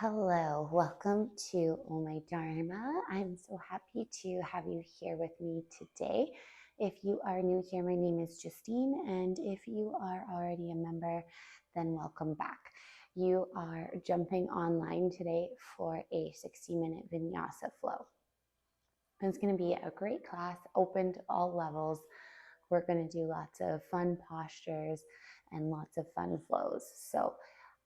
Hello, welcome to Oh My Dharma. I'm so happy to have you here with me today. If you are new here, my name is Justine, and if you are already a member, then welcome back. You are jumping online today for a 60-minute Vinyasa flow. It's going to be a great class, open to all levels. We're going to do lots of fun postures and lots of fun flows. So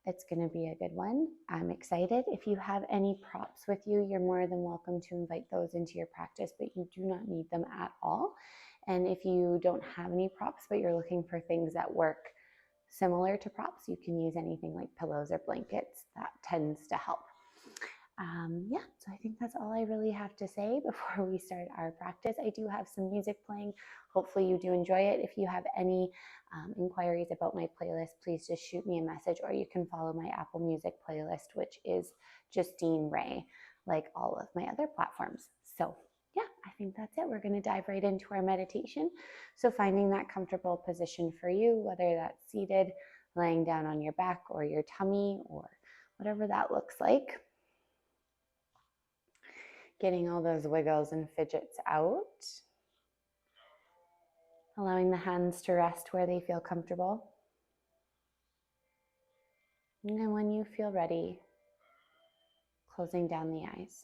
it's going to be a good one. I'm excited. If you have any props with you, you're more than welcome to invite those into your practice, but you do not need them at all. And if you don't have any props, but you're looking for things that work similar to props, you can use anything like pillows or blankets. That tends to help. So I think that's all I really have to say before we start our practice. I do have some music playing. Hopefully you do enjoy it. If you have any inquiries about my playlist, please just shoot me a message, or you can follow my Apple Music playlist, which is Justine Ray, like all of my other platforms. So yeah, I think that's it. We're going to dive right into our meditation. So finding that comfortable position for you, whether that's seated, laying down on your back or your tummy, or whatever that looks like. Getting all those wiggles and fidgets out. Allowing the hands to rest where they feel comfortable. And then when you feel ready, closing down the eyes.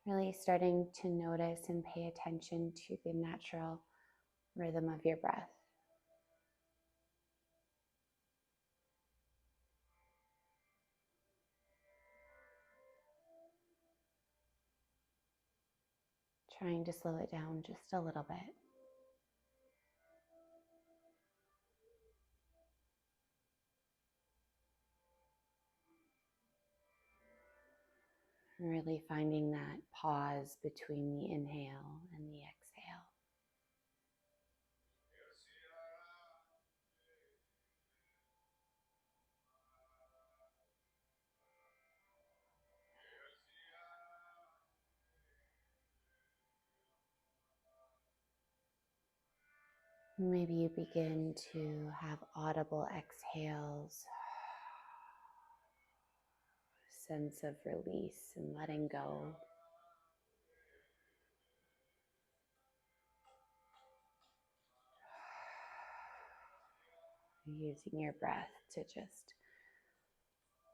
Really starting to notice and pay attention to the natural rhythm of your breath. Trying to slow it down just a little bit. Really finding that pause between the inhale and the exhale. Maybe you begin to have audible exhales, sense of release and letting go. Using your breath to just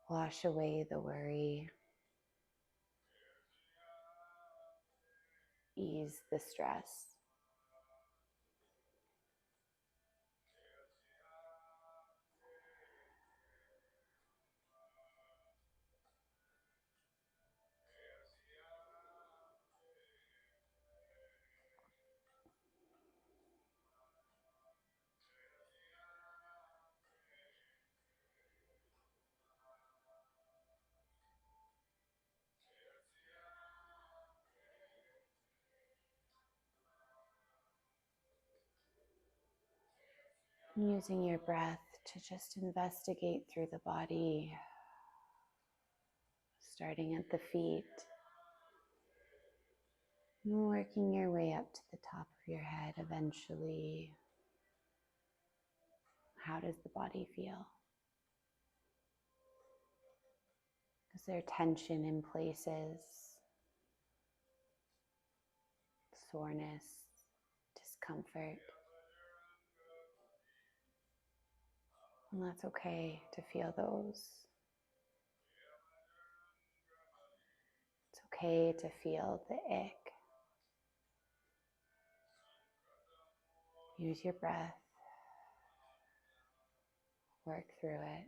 wash away the worry, ease the stress. Using your breath to just investigate through the body, starting at the feet, and working your way up to the top of your head eventually. How does the body feel? Is there tension in places? Soreness, discomfort? And that's okay to feel those. It's okay to feel the ick. Use your breath. Work through it.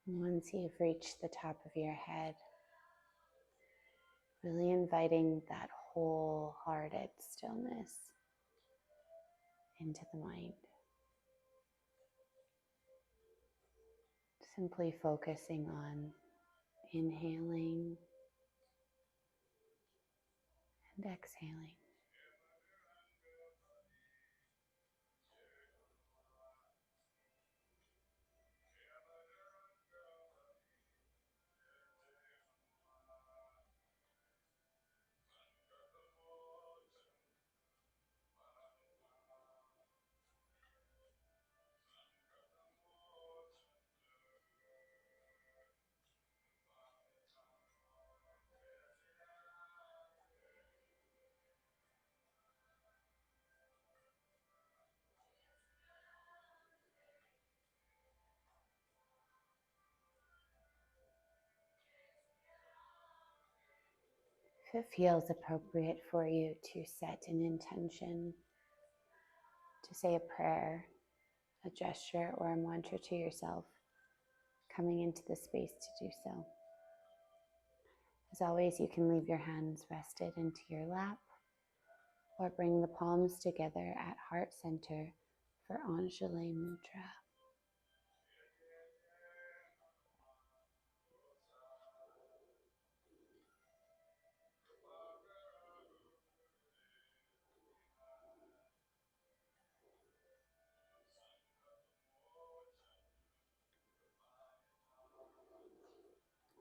Once you've reached the top of your head, really inviting that wholehearted stillness into the mind. Simply focusing on inhaling and exhaling. If it feels appropriate for you to set an intention, to say a prayer, a gesture, or a mantra to yourself, coming into the space to do so. As always, you can leave your hands rested into your lap or bring the palms together at heart center for Anjali Mudra.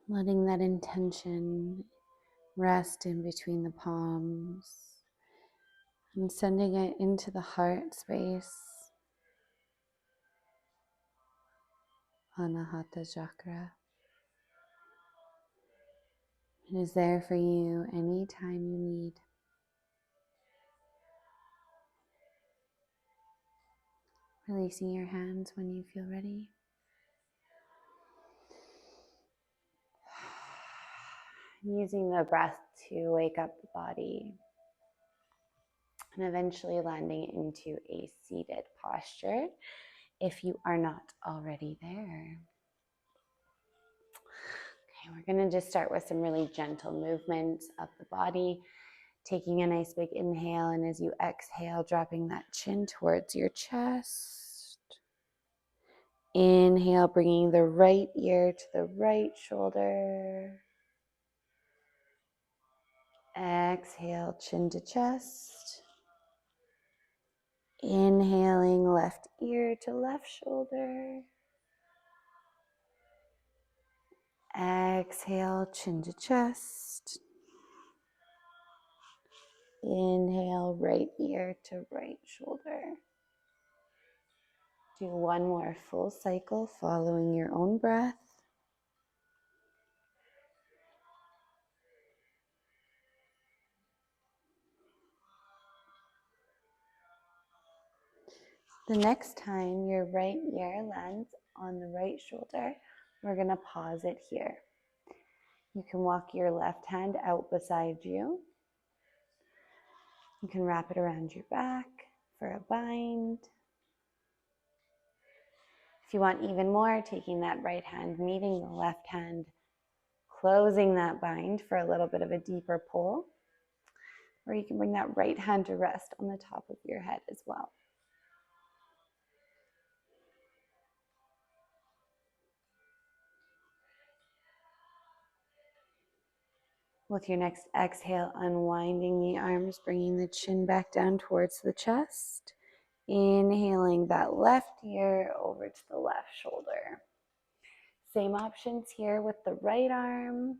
Letting that intention rest in between the palms and sending it into the heart space, Anahata Chakra. It is there for you anytime you need. Releasing your hands when you feel ready. Using the breath to wake up the body and eventually landing into a seated posture if you are not already there. Okay, we're going to just start with some really gentle movements of the body, taking a nice big inhale, and as you exhale, dropping that chin towards your chest. Inhale, bringing the right ear to the right shoulder. Exhale, chin to chest. Inhaling, left ear to left shoulder. Exhale, chin to chest. Inhale, right ear to right shoulder. Do one more full cycle following your own breath. The next time your right ear lands on the right shoulder, we're going to pause it here. You can walk your left hand out beside you. You can wrap it around your back for a bind. If you want even more, taking that right hand, meeting the left hand, closing that bind for a little bit of a deeper pull. Or you can bring that right hand to rest on the top of your head as well. With your next exhale, unwinding the arms, bringing the chin back down towards the chest. Inhaling that left ear over to the left shoulder. Same options here with the right arm.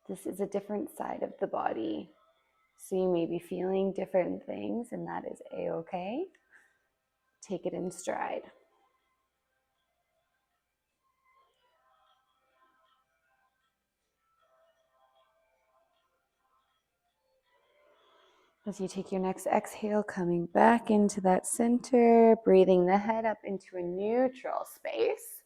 This is a different side of the body. So you may be feeling different things, and that is a-okay. Take it in stride. As you take your next exhale, coming back into that center, breathing the head up into a neutral space.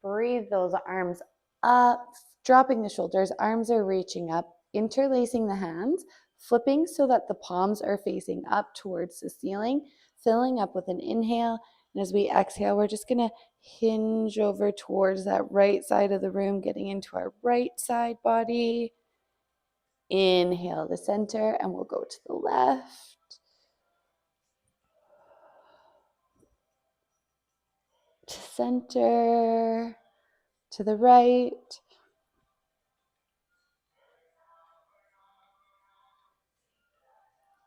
Breathe those arms up, dropping the shoulders, arms are reaching up, interlacing the hands, flipping so that the palms are facing up towards the ceiling, filling up with an inhale. And as we exhale, we're just gonna hinge over towards that right side of the room, getting into our right side body. Inhale the center, and we'll go to the left. to center, to the right,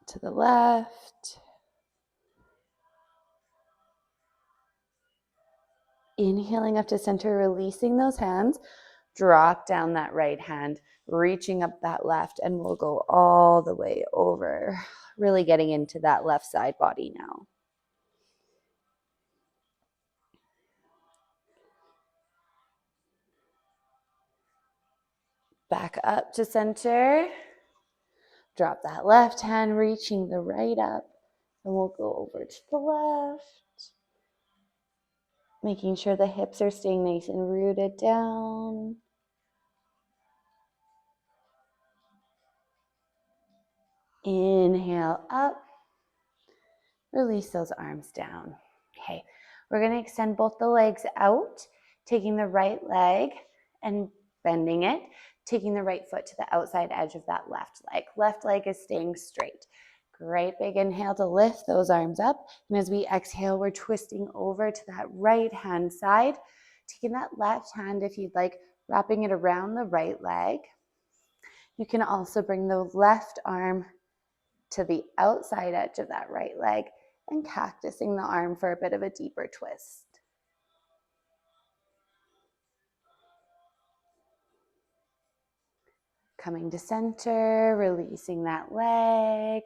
to the left. Inhaling up to center, releasing those hands. Drop down that right hand, reaching up that left, and we'll go all the way over. Really getting into that left side body now. Back up to center. Drop that left hand, reaching the right up, and we'll go over to the left. Making sure the hips are staying nice and rooted down. Inhale up. Release those arms down. Okay, we're going to extend both the legs out, taking the right leg and bending it, taking the right foot to the outside edge of that left leg. Left leg is staying straight. Great big inhale to lift those arms up. And as we exhale, we're twisting over to that right hand side. Taking that left hand, if you'd like, wrapping it around the right leg. You can also bring the left arm to the outside edge of that right leg and cactusing the arm for a bit of a deeper twist. Coming to center, releasing that leg,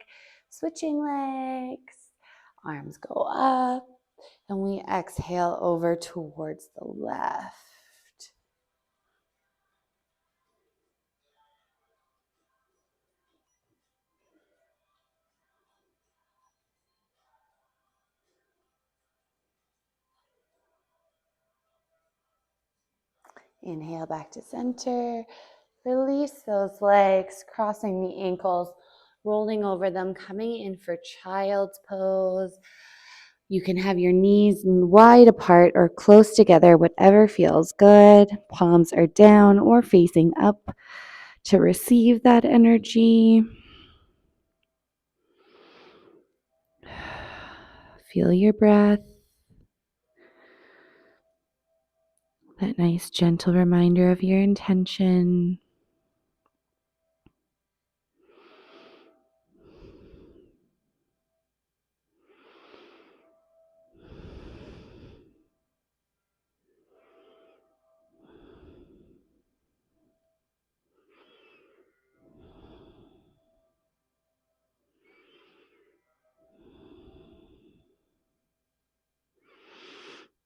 switching legs, arms go up, and we exhale over towards the left. Inhale back to center. Release those legs, crossing the ankles, rolling over them, coming in for child's pose. You can have your knees wide apart or close together, whatever feels good. Palms are down or facing up to receive that energy. Feel your breath. That nice gentle reminder of your intention.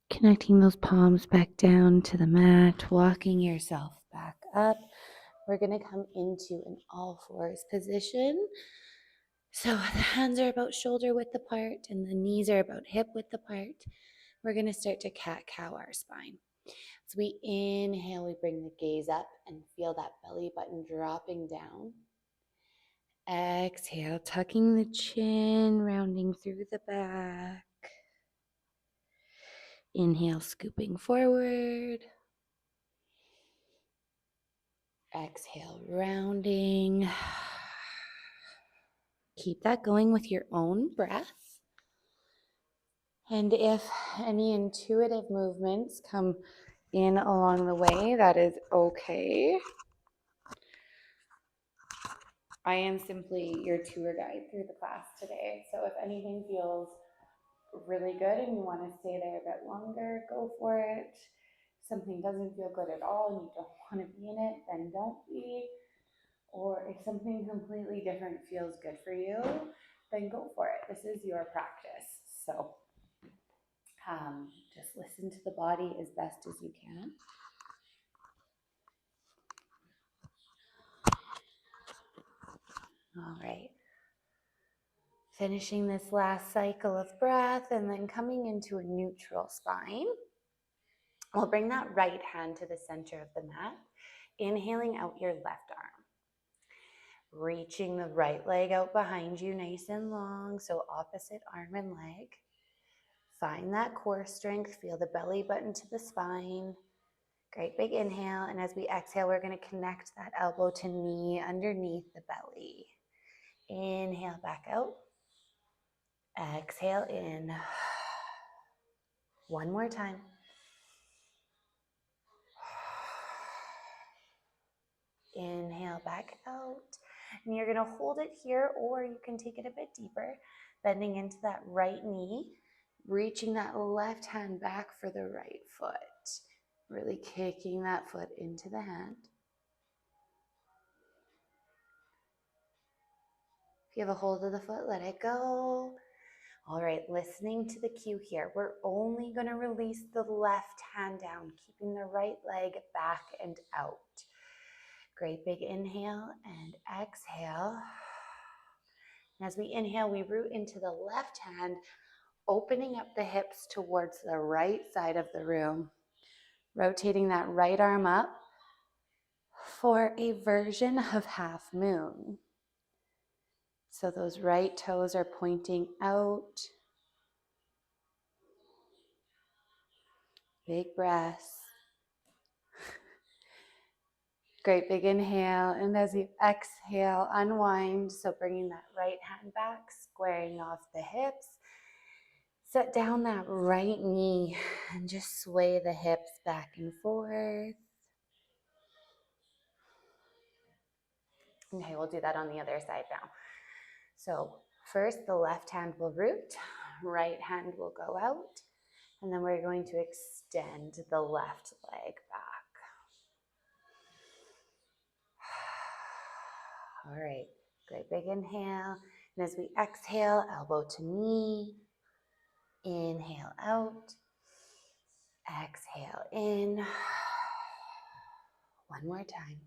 Connecting those palms back down to the mat, walking yourself back up. We're going to come into an all fours position. So the hands are about shoulder width apart and the knees are about hip width apart. We're going to start to cat-cow our spine. As we inhale, we bring the gaze up and feel that belly button dropping down. Exhale, tucking the chin, rounding through the back. Inhale, scooping forward. Exhale, rounding. Keep that going with your own breath. And if any intuitive movements come in along the way, that is okay. I am simply your tour guide through the class today. So if anything feels really good and you want to stay there a bit longer, go for it. If something doesn't feel good at all and you don't want to be in it, then don't be. Or if something completely different feels good for you, then go for it. This is your practice. So just listen to the body as best as you can. All right. Finishing this last cycle of breath and then coming into a neutral spine. We'll bring that right hand to the center of the mat, inhaling out your left arm. Reaching the right leg out behind you nice and long, so opposite arm and leg. Find that core strength, feel the belly button to the spine. Great big inhale, and as we exhale, we're going to connect that elbow to knee underneath the belly. Inhale back out. Exhale in. One more time. Inhale back out. And you're gonna hold it here, or you can take it a bit deeper, bending into that right knee, reaching that left hand back for the right foot. Really kicking that foot into the hand. If you have a hold of the foot, let it go. All right, listening to the cue here. We're only going to release the left hand down, keeping the right leg back and out. Great big inhale and exhale. And as we inhale, we root into the left hand, opening up the hips towards the right side of the room, rotating that right arm up for a version of half moon. So those right toes are pointing out. Big breaths. Great big inhale. And as you exhale, unwind. So bringing that right hand back, squaring off the hips. Set down that right knee and just sway the hips back and forth. Okay, we'll do that on the other side now. So first, the left hand will root, right hand will go out, and then we're going to extend the left leg back. All right, great big inhale. And as we exhale, elbow to knee, inhale out, exhale in. One more time.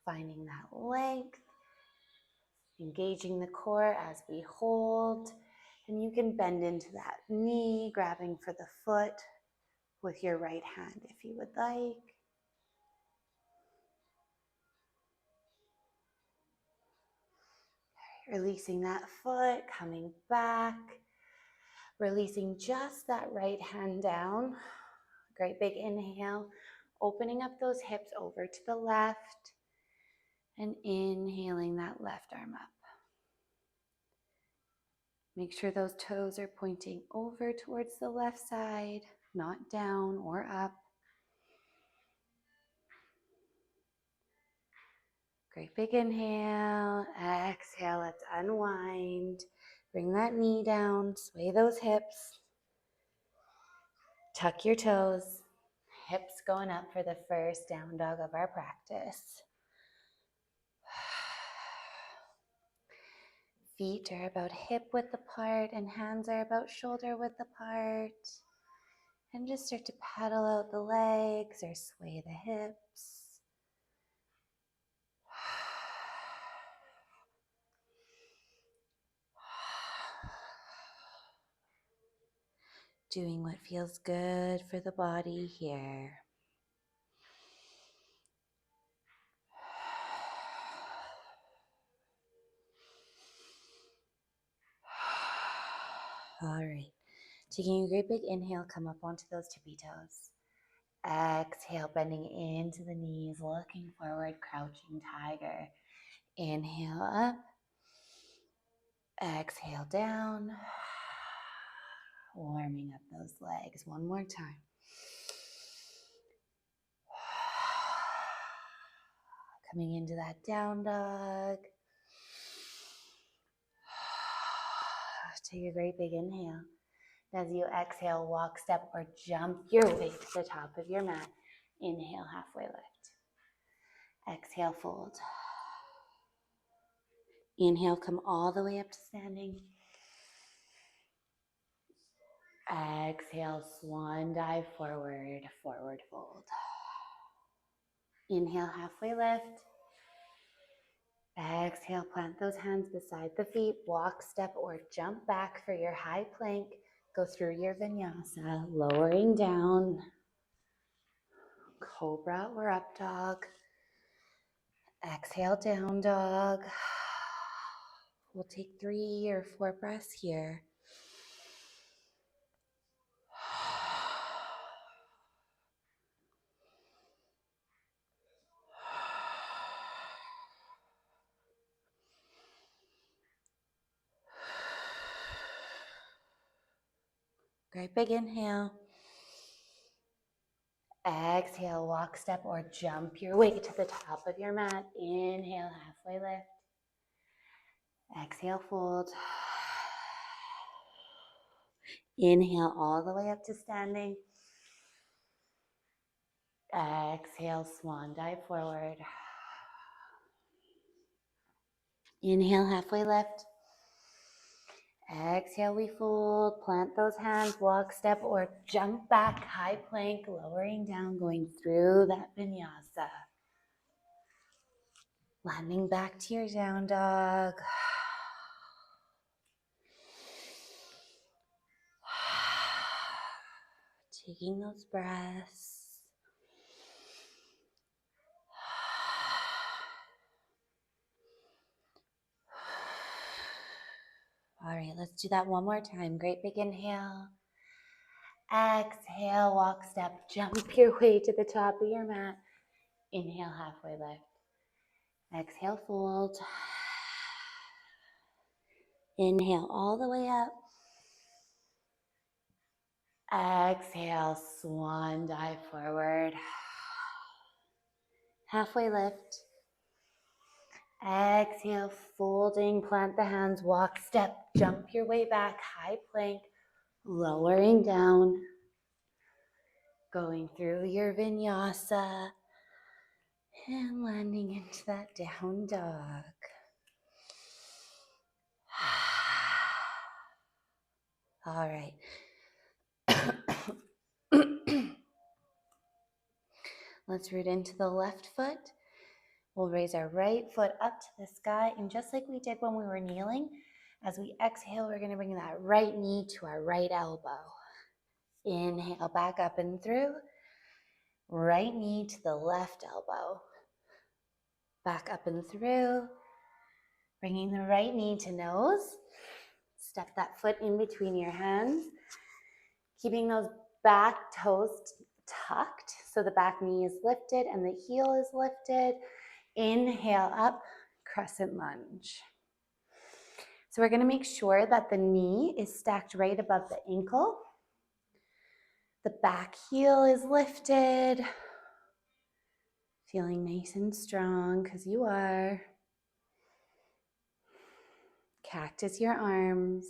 Finding that length, engaging the core as we hold. And you can bend into that knee, grabbing for the foot with your right hand if you would like. Releasing that foot, coming back, releasing just that right hand down. Great big inhale, opening up those hips over to the left and inhaling that left arm up. Make sure those toes are pointing over towards the left side, not down or up. Great big inhale, exhale, let's unwind. Bring that knee down, sway those hips. Tuck your toes, hips going up for the first down dog of our practice. Feet are about hip width apart and hands are about shoulder width apart. And just start to paddle out the legs or sway the hips. Doing what feels good for the body here. All right. Taking a great big inhale, come up onto those tippy toes. Exhale, bending into the knees, looking forward, crouching tiger. Inhale up. Exhale down. Warming up those legs one more time. Coming into that down dog. Take a great big inhale. As you exhale, walk, step, or jump your way to the top of your mat. Inhale, halfway lift. Exhale, fold. Inhale, come all the way up to standing. Exhale, swan dive forward, forward fold. Inhale, halfway lift. Exhale, plant those hands beside the feet. Walk, step, or jump back for your high plank. Go through your vinyasa, lowering down. Cobra or up dog. Exhale, down dog. We'll take 3 or 4 breaths here. Great big inhale. Exhale, walk, step, or jump your way to the top of your mat. Inhale, halfway lift. Exhale, fold. Inhale all the way up to standing. Exhale, swan dive forward. Inhale, halfway lift. Exhale, we fold. Plant those hands, walk, step, or jump back, high plank, lowering down, going through that vinyasa. Landing back to your down dog. Taking those breaths. All right, let's do that one more time. Great big inhale. Exhale, walk, step, jump your way to the top of your mat. Inhale, halfway lift. Exhale, fold. Inhale all the way up. Exhale, swan dive forward. Halfway lift. Exhale, folding, plant the hands, walk, step, jump your way back, high plank, lowering down, going through your vinyasa, and landing into that down dog. All right. Let's root into the left foot. We'll raise our right foot up to the sky, and just like we did when we were kneeling, as we exhale, we're going to bring that right knee to our right elbow. Inhale, back up and through. Right knee to the left elbow. Back up and through. Bringing the right knee to nose. Step that foot in between your hands. Keeping those back toes tucked so the back knee is lifted and the heel is lifted. Inhale up, crescent lunge. So we're going to make sure that the knee is stacked right above the ankle. The back heel is lifted. Feeling nice and strong because you are. Cactus your arms.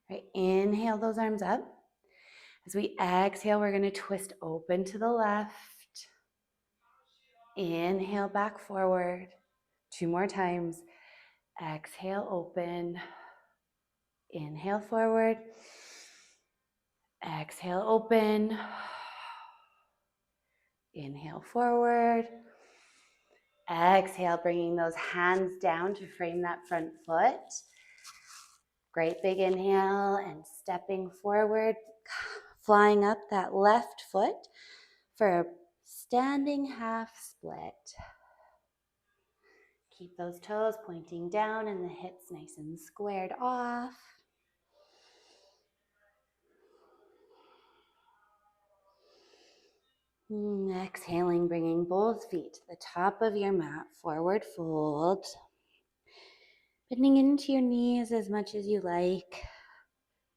Right, inhale those arms up. As we exhale, we're going to twist open to the left. Inhale back forward. 2 more times. Exhale, open. Inhale forward. Exhale, open. Inhale forward. Exhale, bringing those hands down to frame that front foot. Great big inhale and stepping forward, flying up that left foot for a standing half split. Keep those toes pointing down and the hips nice and squared off. Exhaling, bringing both feet to the top of your mat, forward fold. Bending into your knees as much as you like.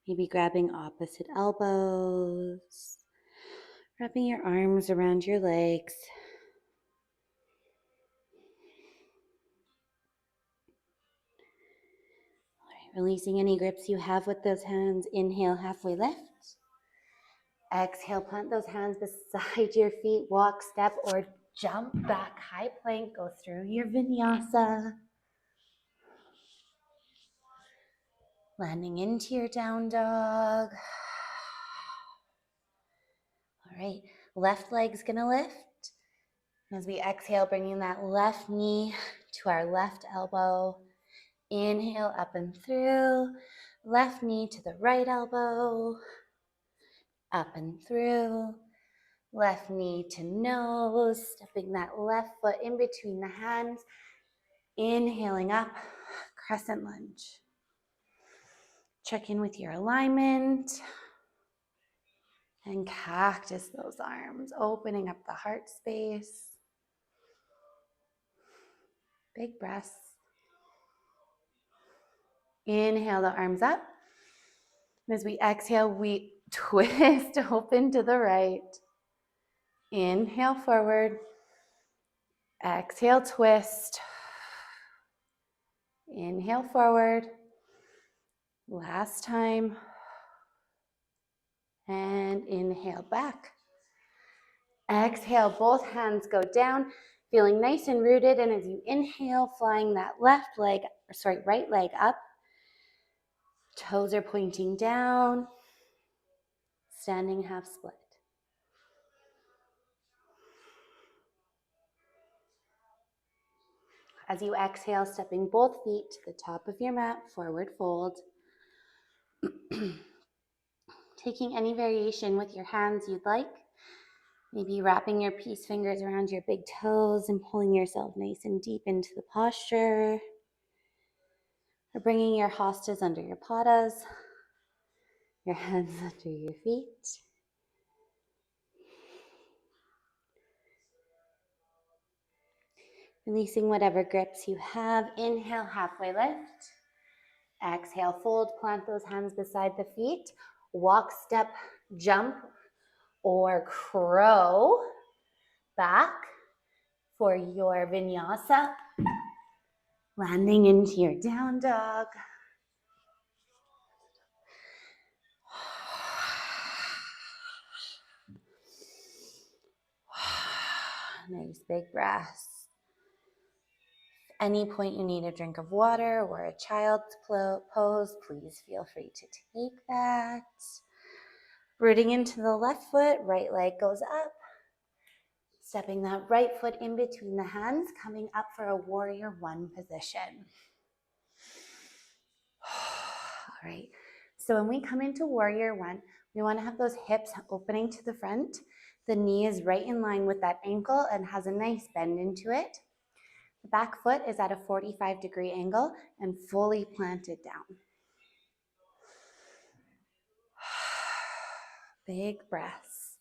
Maybe grabbing opposite elbows. Wrapping your arms around your legs. All right, releasing any grips you have with those hands. Inhale, halfway lift. Exhale, plant those hands beside your feet. Walk, step, or jump back. High plank. Go through your vinyasa. Landing into your down dog. All right, left leg's gonna lift. As we exhale, bringing that left knee to our left elbow. Inhale, up and through. Left knee to the right elbow. Up and through. Left knee to nose. Stepping that left foot in between the hands. Inhaling up, crescent lunge. Check in with your alignment. And cactus those arms, opening up the heart space. Big breaths. Inhale the arms up. And as we exhale, we twist open to the right. Inhale forward. Exhale, twist. Inhale forward. Last time. And inhale back. Exhale, both hands go down, feeling nice and rooted. And as you inhale, flying that right leg up. Toes are pointing down. Standing half split. As you exhale, stepping both feet to the top of your mat, forward fold. Taking any variation with your hands you'd like. Maybe wrapping your peace fingers around your big toes and pulling yourself nice and deep into the posture. Or bringing your hastas under your padas, your hands under your feet. Releasing whatever grips you have. Inhale, halfway lift. Exhale, fold, plant those hands beside the feet. Walk, step, jump, or crow back for your vinyasa. Landing into your down dog. Nice big breaths. Any point you need a drink of water or a child's pose, please feel free to take that. Rooting into the left foot, right leg goes up. Stepping that right foot in between the hands, coming up for a warrior one position. All right, so when we come into warrior one, we want to have those hips opening to the front. The knee is right in line with that ankle and has a nice bend into it. The back foot is at a 45-degree angle and fully planted down. Big breaths.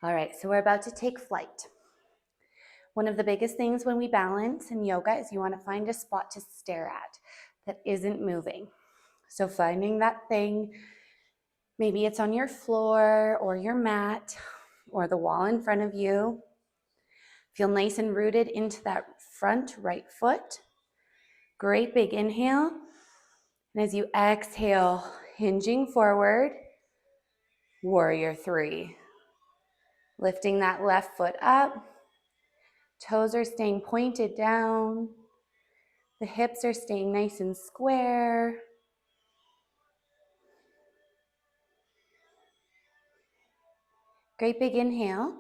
All right, so we're about to take flight. One of the biggest things when we balance in yoga is you want to find a spot to stare at that isn't moving. So finding that thing, maybe it's on your floor or your mat or the wall in front of you. Feel nice and rooted into that front right foot. Great big inhale. And as you exhale, hinging forward, warrior three. Lifting that left foot up. Toes are staying pointed down. The hips are staying nice and square. Great big inhale.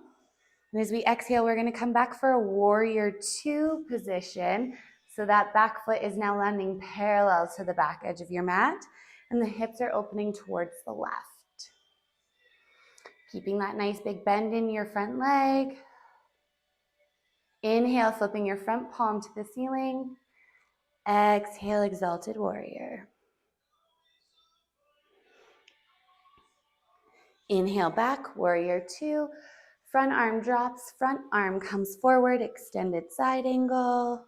And as we exhale, we're going to come back for a warrior two position. So that back foot is now landing parallel to the back edge of your mat. And the hips are opening towards the left. Keeping that nice big bend in your front leg. Inhale, flipping your front palm to the ceiling. Exhale, exalted warrior. Inhale back, warrior two. Front arm drops, front arm comes forward, extended side angle.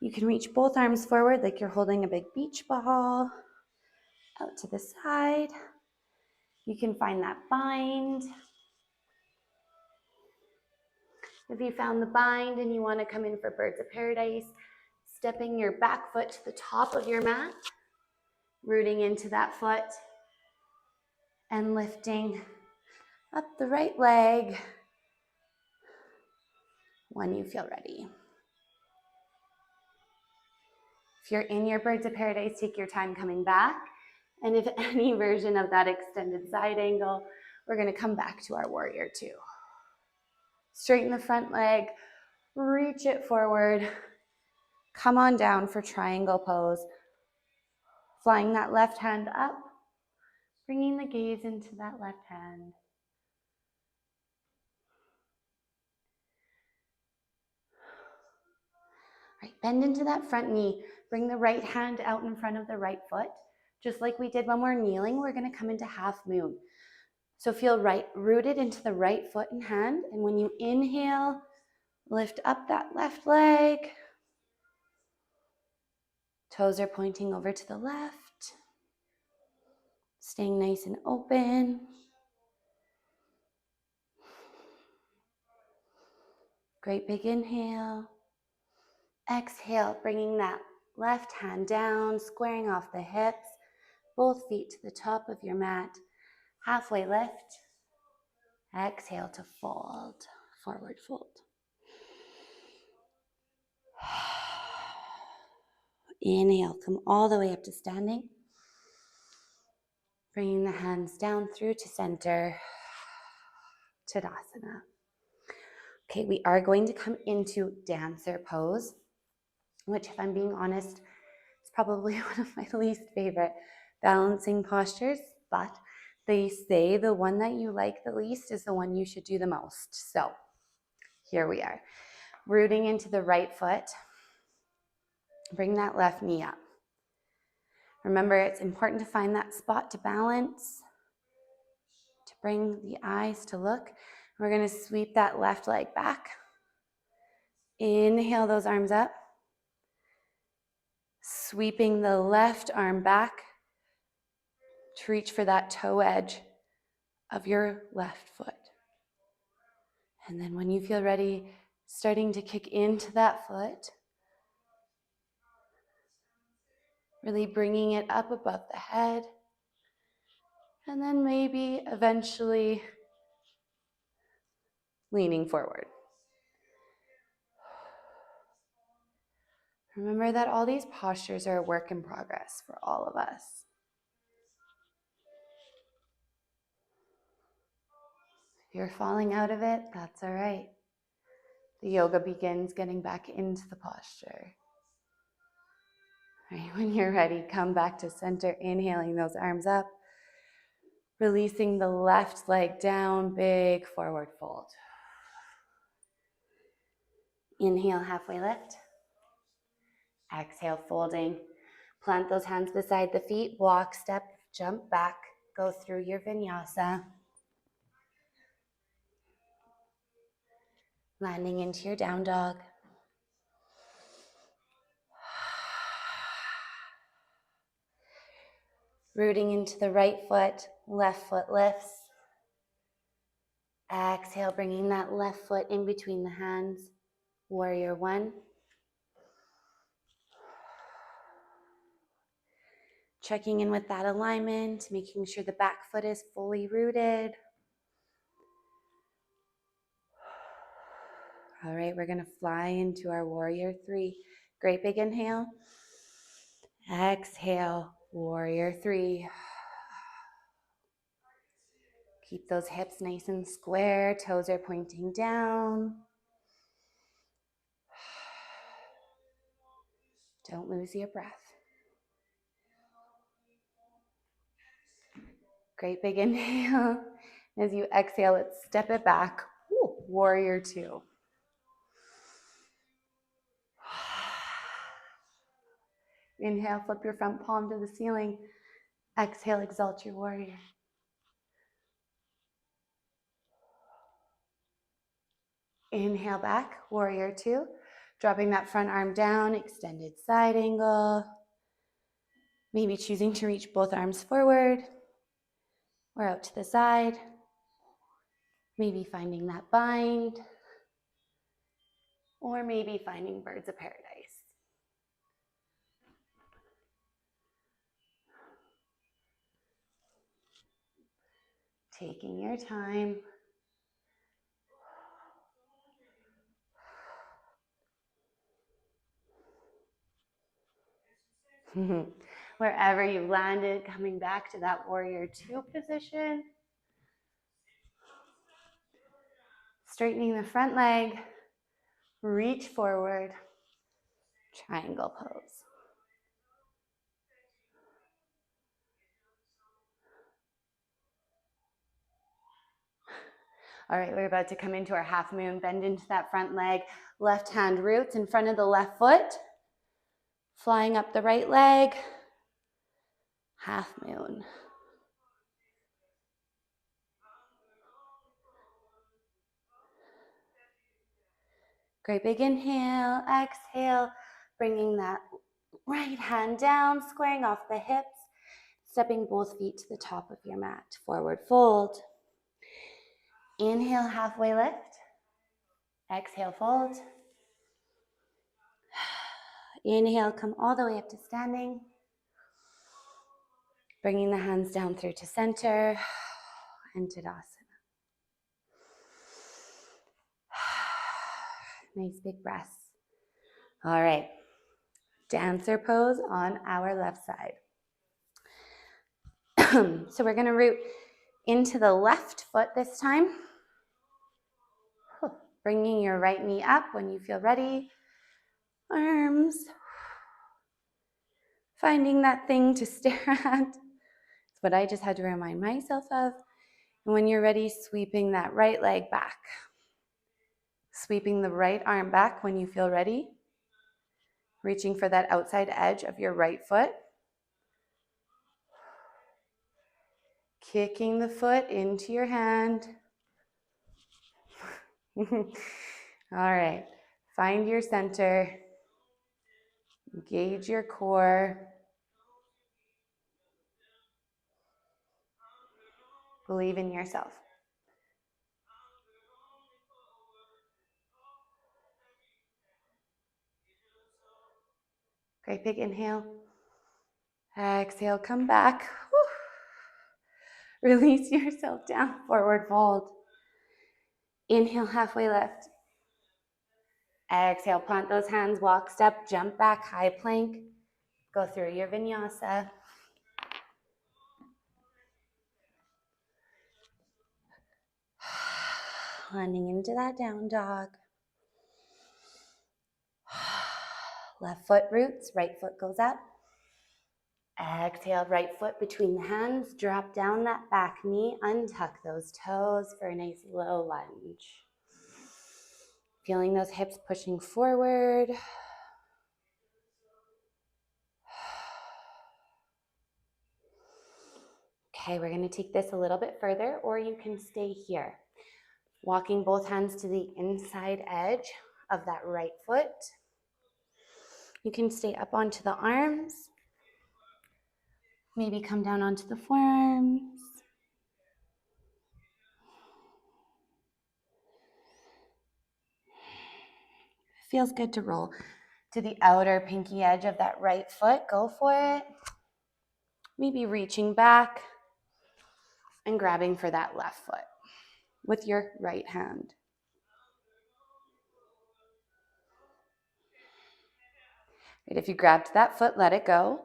You can reach both arms forward like you're holding a big beach ball. Out to the side. You can find that bind. If you found the bind and you want to come in for birds of paradise, stepping your back foot to the top of your mat, rooting into that foot, and lifting up the right leg when you feel ready. If you're in your birds of paradise, take your time coming back. And if any version of that extended side angle, we're going to come back to our warrior two. Straighten the front leg, reach it forward. Come on down for triangle pose. Flying that left hand up, bringing the gaze into that left hand. Right, bend into that front knee. Bring the right hand out in front of the right foot. Just like we did when we're kneeling, we're going to come into half moon. So feel rooted into the right foot and hand. And when you inhale, lift up that left leg. Toes are pointing over to the left. Staying nice and open. Great big inhale. Exhale, bringing that left hand down, squaring off the hips, both feet to the top of your mat. Halfway lift. Exhale to fold, forward fold. Inhale, come all the way up to standing. Bringing the hands down through to center, Tadasana. Okay, we are going to come into dancer pose, which, if I'm being honest, is probably one of my least favorite balancing postures, but they say the one that you like the least is the one you should do the most. So here we are. Rooting into the right foot. Bring that left knee up. Remember, it's important to find that spot to balance, to bring the eyes to look. We're going to sweep that left leg back. Inhale those arms up. Sweeping the left arm back to reach for that toe edge of your left foot. And then when you feel ready, starting to kick into that foot, really bringing it up above the head. And then maybe eventually leaning forward. Remember that all these postures are a work in progress for all of us. If you're falling out of it, that's all right. The yoga begins getting back into the posture. Right, when you're ready, come back to center, inhaling those arms up, releasing the left leg down, big forward fold. Inhale, halfway lift. Exhale, folding. Plant those hands beside the feet, walk, step, jump back, go through your vinyasa. Landing into your down dog. Rooting into the right foot, left foot lifts. Exhale, bringing that left foot in between the hands. Warrior one. Checking in with that alignment, making sure the back foot is fully rooted. All right, we're gonna fly into our warrior three. Great big inhale. Exhale, warrior three. Keep those hips nice and square, toes are pointing down. Don't lose your breath. Great big inhale. As you exhale, let's step it back. Ooh, warrior two. Inhale, flip your front palm to the ceiling. Exhale, exalt your warrior. Inhale back, warrior two. Dropping that front arm down, extended side angle. Maybe choosing to reach both arms forward or out to the side. Maybe finding that bind. Or maybe finding birds of paradise. Taking your time. Wherever you've landed, coming back to that warrior two position. Straightening the front leg, reach forward, triangle pose. All right, we're about to come into our half moon, bend into that front leg, left hand roots in front of the left foot, flying up the right leg, half moon. Great big inhale, exhale, bringing that right hand down, squaring off the hips, Stepping both feet to the top of your mat. Forward fold. Inhale, halfway lift. Exhale, fold. Inhale, come all the way up to standing. Bringing the hands down through to center and Tadasana. Nice big breaths. All right, dancer pose on our left side. So we're gonna root into the left foot this time. Bringing your right knee up when you feel ready. Arms. Finding that thing to stare at. It's what I just had to remind myself of. And when you're ready, sweeping that right leg back. Sweeping the right arm back when you feel ready. Reaching for that outside edge of your right foot. Kicking the foot into your hand. All right, find your center. Engage your core. Believe in yourself. Great big inhale. Exhale, come back. Whew. Release yourself down, forward fold. Inhale, halfway lift. Exhale, plant those hands, walk, step, jump back, high plank. Go through your vinyasa. Landing into that down dog. Left foot roots, right foot goes up. Exhale, right foot between the hands. Drop down that back knee. Untuck those toes for a nice low lunge. Feeling those hips pushing forward. Okay, we're going to take this a little bit further, or you can stay here. Walking both hands to the inside edge of that right foot. You can stay up onto the arms. Maybe come down onto the forearms. Feels good to roll to the outer pinky edge of that right foot. Go for it. Maybe reaching back and grabbing for that left foot with your right hand. Right, if you grabbed that foot, let it go.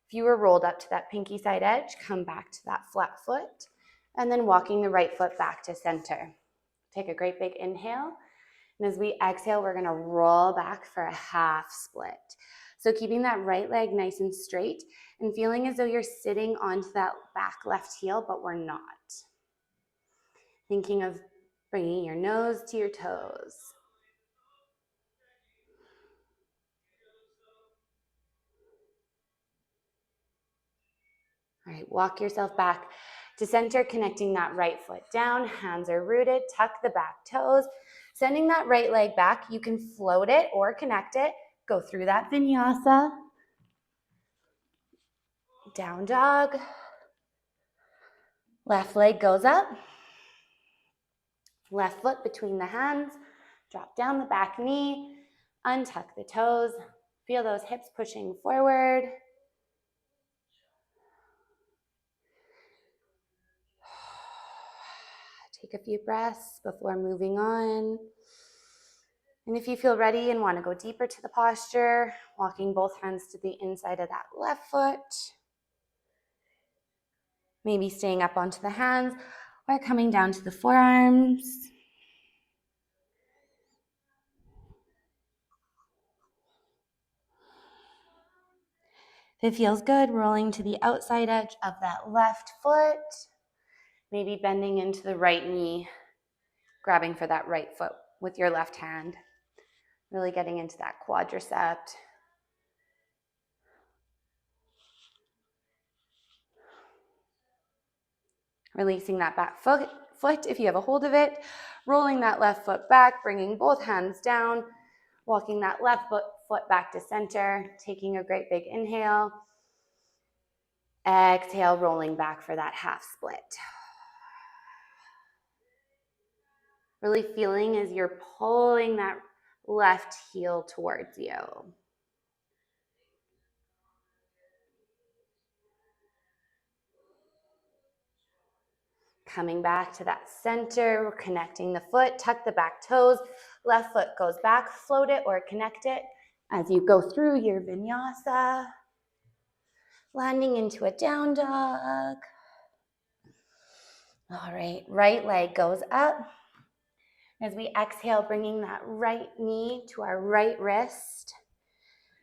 If you were rolled up to that pinky side edge, come back to that flat foot, and then walking the right foot back to center. Take a great big inhale. And as we exhale, we're gonna roll back for a half split. So keeping that right leg nice and straight and feeling as though you're sitting onto that back left heel, but we're not. Thinking of bringing your nose to your toes. All right, walk yourself back to center, connecting that right foot down. Hands are rooted, tuck the back toes. Sending that right leg back, you can float it or connect it. Go through that vinyasa. Down dog. Left leg goes up. Left foot between the hands. Drop down the back knee. Untuck the toes. Feel those hips pushing forward. Take a few breaths before moving on. And if you feel ready and want to go deeper to the posture, walking both hands to the inside of that left foot. Maybe staying up onto the hands or coming down to the forearms. If it feels good, rolling to the outside edge of that left foot. Maybe bending into the right knee, grabbing for that right foot with your left hand. Really getting into that quadricep. Releasing that back foot if you have a hold of it. Rolling that left foot back, bringing both hands down. Walking that left foot back to center. Taking a great big inhale. Exhale, rolling back for that half split. Really feeling as you're pulling that left heel towards you. Coming back to that center, we're connecting the foot, tuck the back toes, left foot goes back, float it or connect it as you go through your vinyasa, landing into a down dog. All right, right leg goes up. As we exhale, bringing that right knee to our right wrist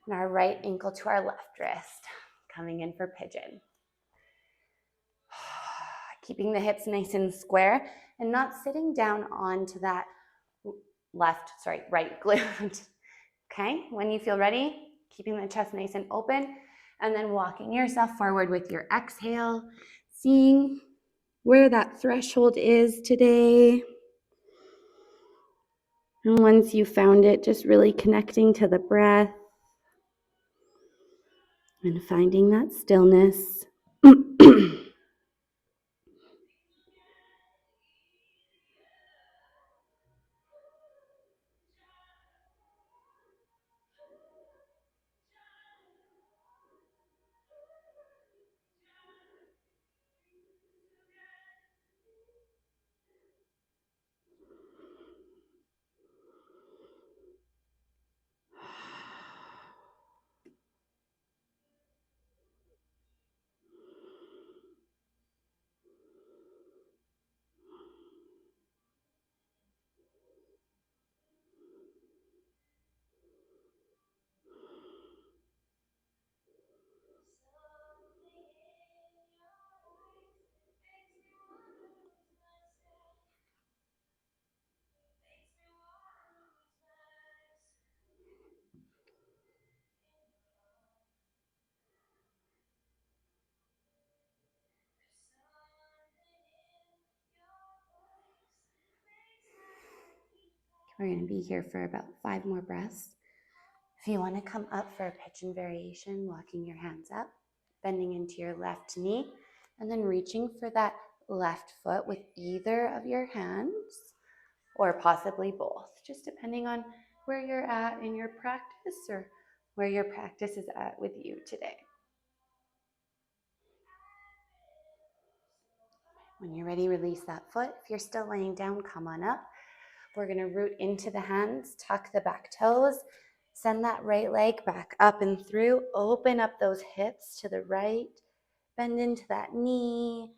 and our right ankle to our left wrist, coming in for pigeon. Keeping the hips nice and square and not sitting down onto that right glute. Okay, when you feel ready, keeping the chest nice and open, and then walking yourself forward with your exhale, seeing where that threshold is today. And once you found it, just really connecting to the breath and finding that stillness. We're going to be here for about 5 more breaths. If you want to come up for a pigeon variation, walking your hands up, bending into your left knee, and then reaching for that left foot with either of your hands, or possibly both, just depending on where you're at in your practice or where your practice is at with you today. When you're ready, release that foot. If you're still laying down, come on up. We're going to root into the hands, tuck the back toes, send that right leg back up and through, open up those hips to the right, bend into that knee,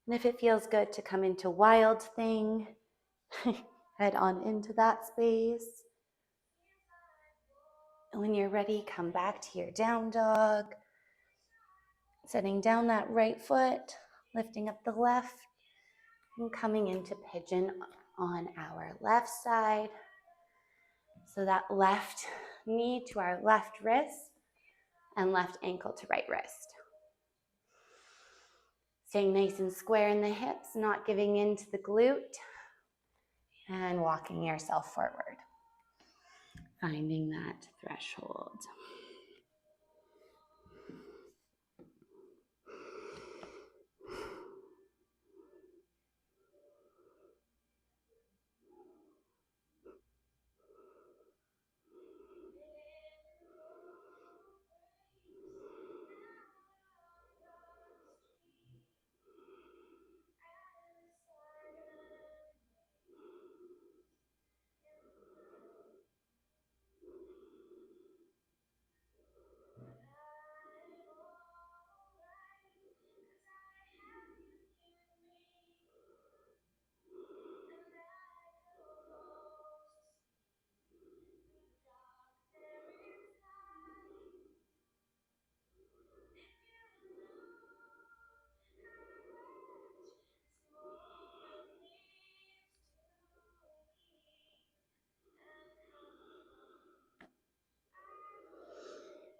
and if it feels good to come into wild thing, head on into that space. And when you're ready, come back to your down dog, setting down that right foot, lifting up the left, and coming into pigeon on our left side. So that left knee to our left wrist and left ankle to right wrist. Staying nice and square in the hips, not giving in to the glute, and walking yourself forward. Finding that threshold.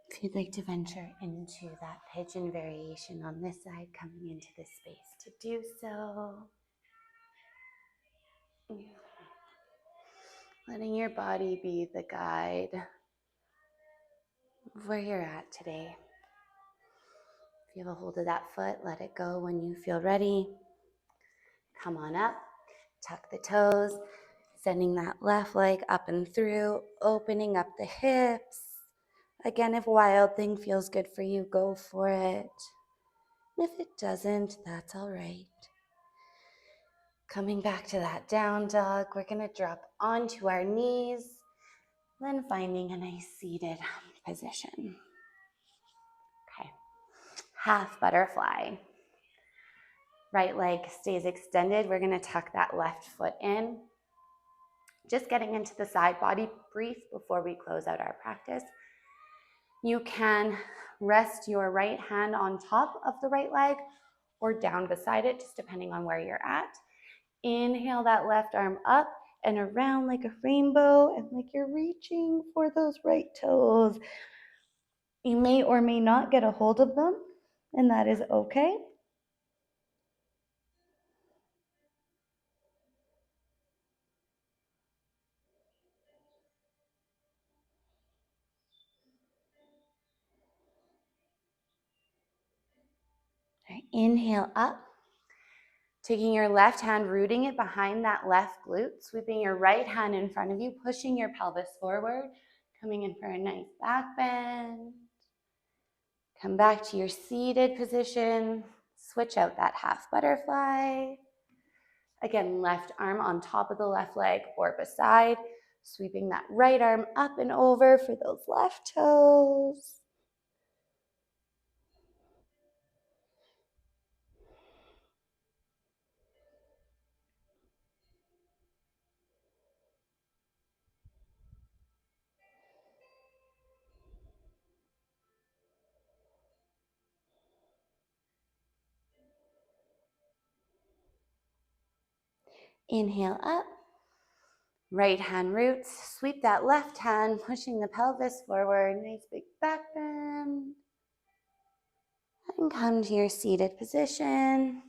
If you'd like to venture into that pigeon variation on this side, coming into this space to do so. Letting your body be the guide of where you're at today. If you have a hold of that foot, let it go when you feel ready. Come on up, tuck the toes, sending that left leg up and through, opening up the hips. Again, if Wild Thing feels good for you, go for it. If it doesn't, that's all right. Coming back to that down dog, we're going to drop onto our knees, then finding a nice seated position. Okay, half butterfly. Right leg stays extended. We're going to tuck that left foot in. Just getting into the side body brief before we close out our practice. You can rest your right hand on top of the right leg or down beside it, just depending on where you're at. Inhale that left arm up and around like a rainbow, and like you're reaching for those right toes. You may or may not get a hold of them, and that is okay. All right, inhale up. Taking your left hand, rooting it behind that left glute, sweeping your right hand in front of you, pushing your pelvis forward, coming in for a nice back bend. Come back to your seated position. Switch out that half butterfly. Again, left arm on top of the left leg or beside, sweeping that right arm up and over for those left toes. Inhale up. Right hand roots, sweep that left hand, pushing the pelvis forward, nice big back bend. And come to your seated position.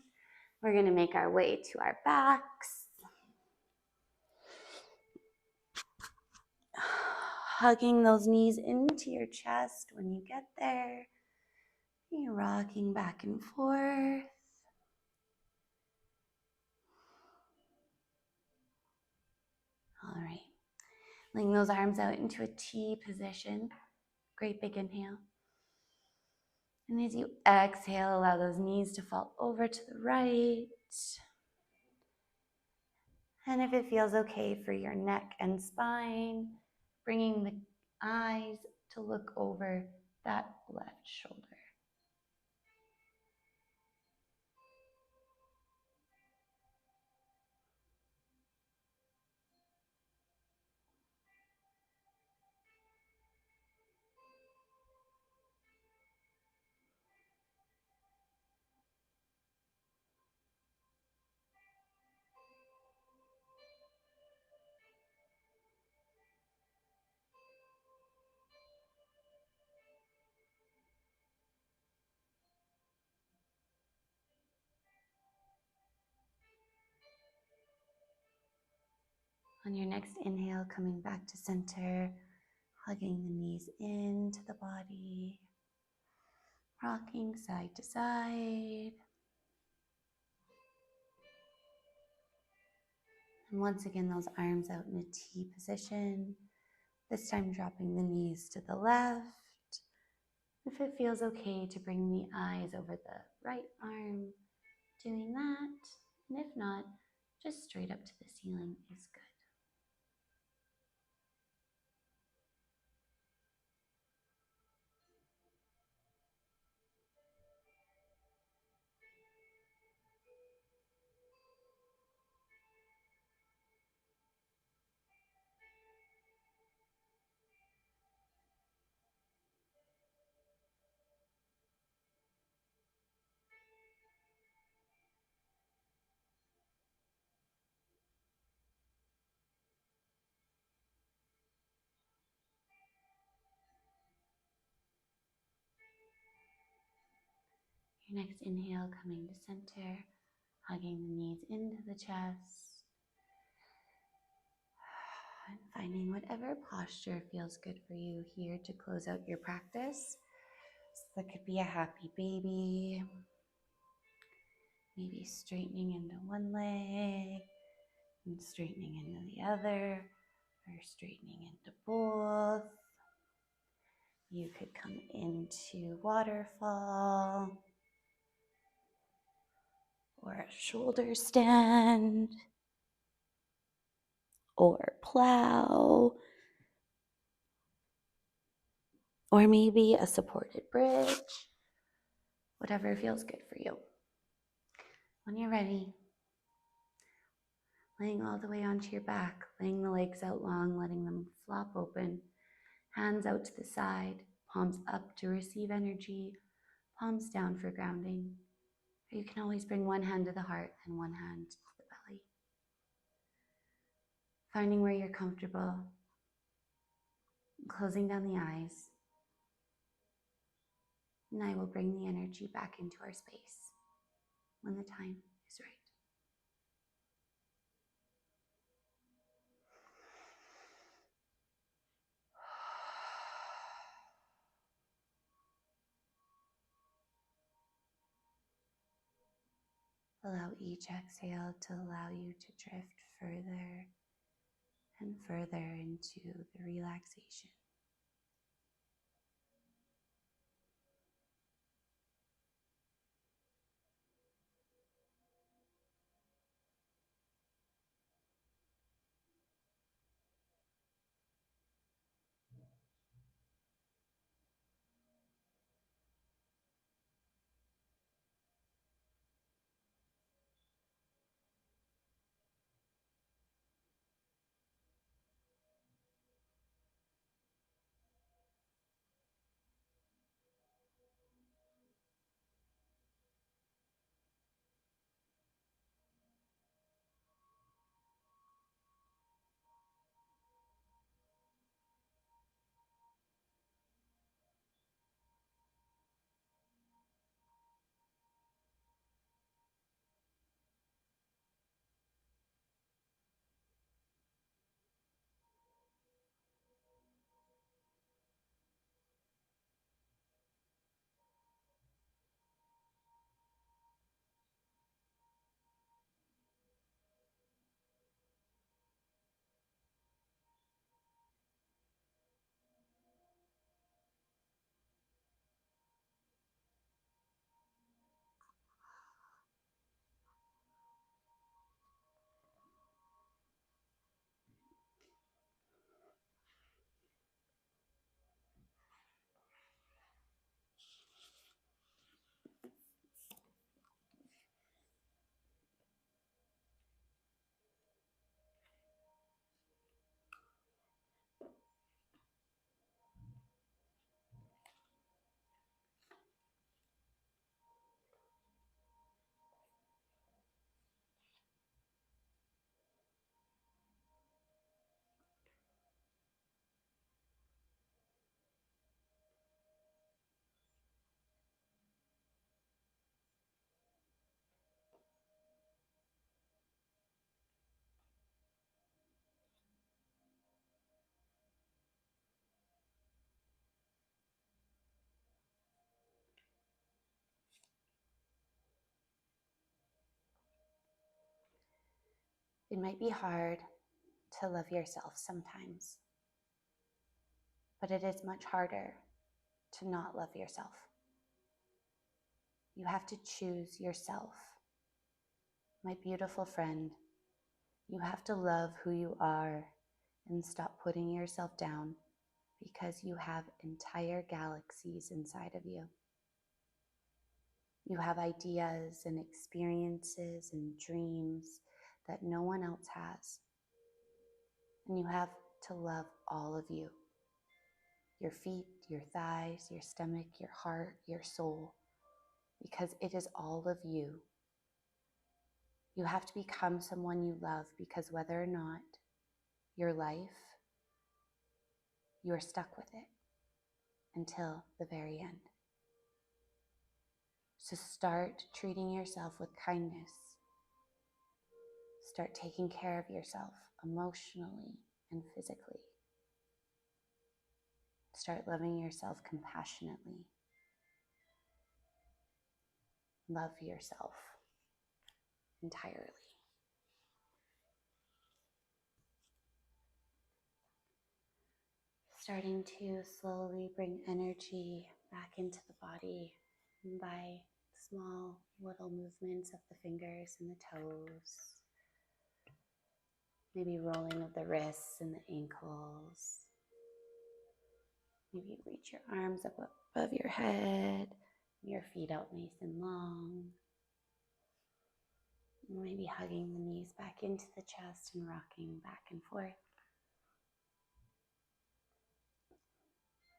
We're going to make our way to our backs. Hugging those knees into your chest when you get there. You're rocking back and forth. All right. Laying those arms out into a T position. Great big inhale. And as you exhale, allow those knees to fall over to the right. And if it feels okay for your neck and spine, bringing the eyes to look over that left shoulder. On your next inhale, coming back to center, hugging the knees into the body, rocking side to side. And once again, those arms out in a T position, this time dropping the knees to the left. If it feels okay to bring the eyes over the right arm, doing that. And if not, just straight up to the ceiling is good. Your next inhale, coming to center, hugging the knees into the chest, and finding whatever posture feels good for you here to close out your practice. That could be a happy baby, maybe straightening into one leg and straightening into the other, or straightening into both. You could come into waterfall or a shoulder stand or plow, or maybe a supported bridge, whatever feels good for you. When you're ready, laying all the way onto your back, laying the legs out long, letting them flop open, hands out to the side, palms up to receive energy, palms down for grounding. Or you can always bring one hand to the heart and one hand to the belly. Finding where you're comfortable, closing down the eyes, and I will bring the energy back into our space when the time is right. Allow each exhale to allow you to drift further and further into the relaxation. It might be hard to love yourself sometimes, but it is much harder to not love yourself. You have to choose yourself. My beautiful friend, you have to love who you are and stop putting yourself down because you have entire galaxies inside of you. You have ideas and experiences and dreams that no one else has. And you have to love all of you. Your feet, your thighs, your stomach, your heart, your soul, because it is all of you. You have to become someone you love because whether or not your life, you are stuck with it until the very end. So start treating yourself with kindness. Start taking care of yourself emotionally and physically. Start loving yourself compassionately. love yourself entirely. Starting to slowly bring energy back into the body by small little movements of the fingers and the toes. Maybe rolling of the wrists and the ankles. Maybe reach your arms up above your head, your feet out nice and long. Maybe hugging the knees back into the chest and rocking back and forth.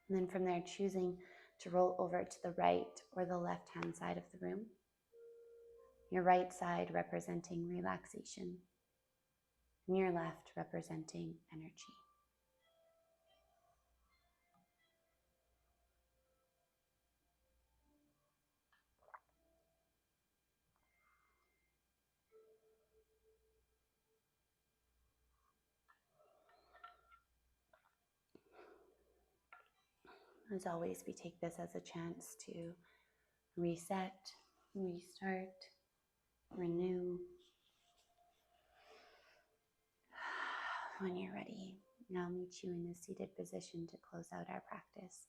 And then from there, choosing to roll over to the right or the left-hand side of the room. Your right side representing relaxation, and your left representing energy. As always, we take this as a chance to reset, restart, renew. When you're ready, now meet you in a seated position to close out our practice.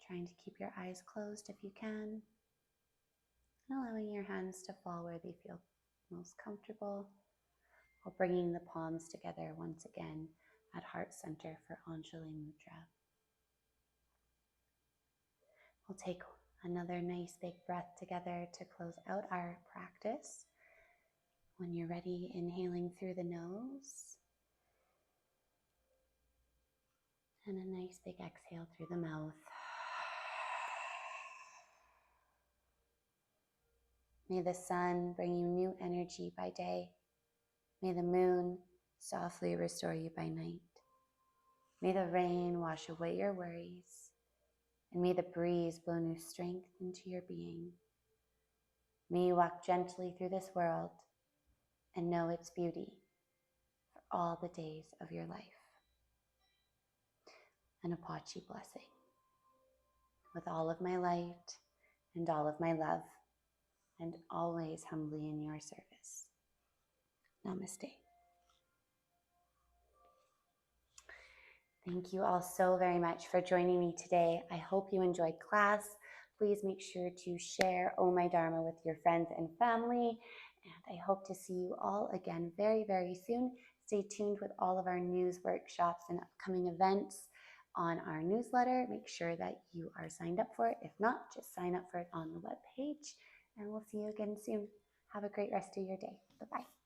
Trying to keep your eyes closed if you can, and allowing your hands to fall where they feel most comfortable, or bringing the palms together once again at heart center for Anjali Mudra. We'll take another nice big breath together to close out our practice. When you're ready, inhaling through the nose, and a nice big exhale through the mouth. May the sun bring you new energy by day. May the moon softly restore you by night. May the rain wash away your worries. And may the breeze blow new strength into your being. May you walk gently through this world and know its beauty for all the days of your life. An Apache blessing. With all of my light and all of my love, and always humbly in your service. Namaste. Thank you all so very much for joining me today. I hope you enjoyed class. Please make sure to share Oh My Dharma with your friends and family. And I hope to see you all again very, very soon. Stay tuned with all of our news, workshops, and upcoming events on our newsletter. Make sure that you are signed up for it. If not, just sign up for it on the webpage. And we'll see you again soon. Have a great rest of your day. Bye-bye.